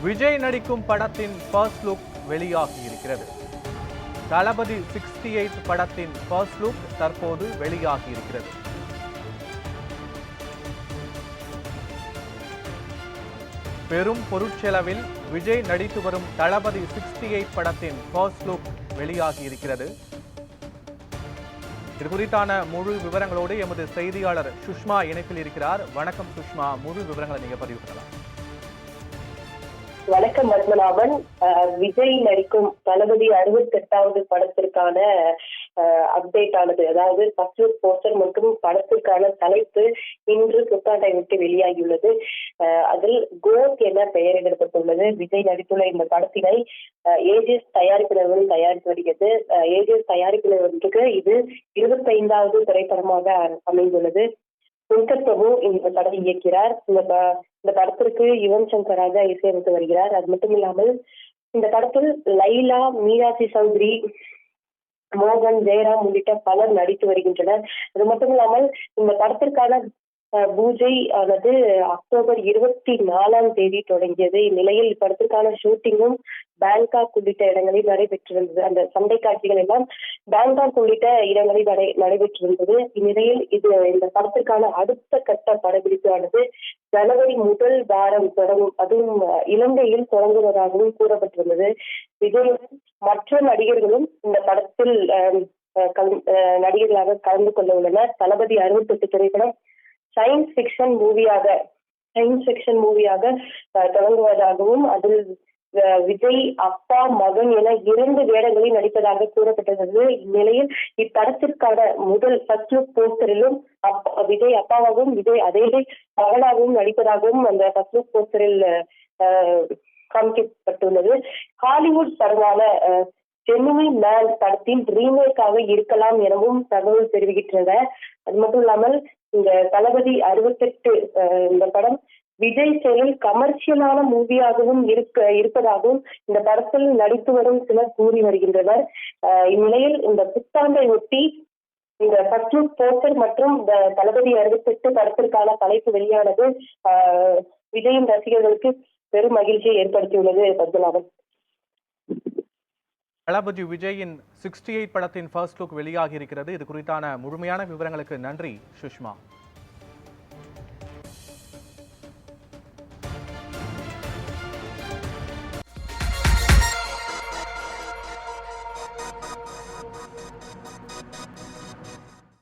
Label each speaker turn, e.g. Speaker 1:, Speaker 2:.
Speaker 1: விஜய் நடிக்கும் படத்தின் first look வெளியாகி இருக்கிறது. தளபதி 68 படத்தின் ஃபர்ஸ்ட் லுக் தற்போது வெளியாகி இருக்கிறது. பெரும் பொருட்செலவில் விஜய் நடித்து வரும் தளபதி 68 படத்தின் ஃபர்ஸ்ட் லுக் வெளியாகி இருக்கிறது. இது குறித்தான முழு விவரங்களோடு எமது செய்தியாளர் சுஷ்மா இணைப்பில் இருக்கிறார். வணக்கம் சுஷ்மா, முழு விவரங்களை நீங்க பதிவு பண்ணலாம்.
Speaker 2: வணக்கம் பத்மநாபன். விஜய் நடிக்கும் தளபதி 68வது படத்திற்கான அப்டேட் ஆனது, அதாவது ஃபர்ஸ்ட் லுக் போஸ்டர் மற்றும் படத்திற்கான தலைப்பு இன்று புத்தாண்டை விட்டு வெளியாகியுள்ளது. அதில் கோட் என பெயரிடப்பட்டுள்ளது. விஜய் நடித்துள்ள இந்த படத்தினை ஏஜிஎஸ் தயாரிப்பு நிறுவனம் தயாரித்து வருகிறது. ஏஜிஎஸ் தயாரிப்பு நிறுவனத்துக்கு இது 25வது திரைப்படமாக அமைந்துள்ளது. வெங்கட் பிரபு இந்த படம் இயக்கிறார். இந்த படத்திற்கு யுவன் சங்கர் ராஜா இசையமைத்து வருகிறார். அது மட்டும் இல்லாமல் இந்த படத்தில் லைலா, மீனாட்சி சௌத்ரி, மோகன், ஜெயராம் உள்ளிட்ட பலர் நடித்து வருகின்றனர். அது மட்டும் இல்லாமல் இந்த படத்திற்கான பூஜை ஆனது அக்டோபர் 24ஆம் தேதி தொடங்கியது. இந்நிலையில் இப்படத்திற்கான ஷூட்டிங்கும் பேங்காக் உள்ளிட்ட இடங்களில் நடைபெற்றிருந்தது. அந்த சண்டை காட்சிகள் எல்லாம் பேங்காக் உள்ளிட்ட இடங்களில் நடைபெற்றிருந்தது. இந்நிலையில் இந்த படத்திற்கான அடுத்த கட்ட படப்பிடிப்பானது ஜனவரி முதல் வாரம் தொடங்கும், அதுவும் இலங்கையில் தொடங்குவதாகவும் கூறப்பட்டிருந்தது. விஜயுடன் மற்ற நடிகர்களும் இந்த படத்தில் நடிகர்களாக கலந்து கொள்ள உள்ளனர். தளபதி 68 திரைப்படம் சயின்ஸ் ஃபிக்ஷன் மூவியாக தொடங்குவதாகவும் அதில் விஜய் அப்பா மகன் என 2 வேடங்களில் நடிப்பதாக கூறப்பட்டிருந்தது. இந்நிலையில் இப்படத்திற்கான முதல் ஃபர்ஸ்ட் லுக் போஸ்டரிலும் விஜய் அப்பாவாகவும் விஜய் அதே மகனாகவும் நடிப்பதாகவும் அந்த ஃபர்ஸ்ட் லுக் போஸ்டரில் காண்பிக்கப்பட்டுள்ளது. ஹாலிவுட் படமான ஜெமினி மேன் படத்தின் ரீமேக்காக இருக்கலாம் எனவும் தகவல் தெரிவிக்கின்றன. அது மட்டும் இல்லாமல் இந்த தளபதி 68 இந்த படம் விஜய் செயலில் கமர்ஷியலான மூவியாகவும் இருப்பதாகவும் இந்த படத்தில் நடித்து வரும் சிலர் கூறி வருகின்றனர். இந்நிலையில் இந்த புத்தாண்டை ஒட்டி இந்த ஃபர்ஸ்ட் லுக் போஸ்டர் மற்றும் இந்த தளபதி 68 படத்திற்கான தலைப்பு வெளியானது விஜயின் ரசிகர்களுக்கு பெரும் மகிழ்ச்சியை ஏற்படுத்தியுள்ளது. பத்மநாபன்,
Speaker 1: தளபதி விஜயின் 68 படத்தின் ஃபர்ஸ்ட் லுக் வெளியாகி இருக்கிறது. இது குறித்தான முழுமையான விவரங்களுக்கு நன்றி சுஷ்மா.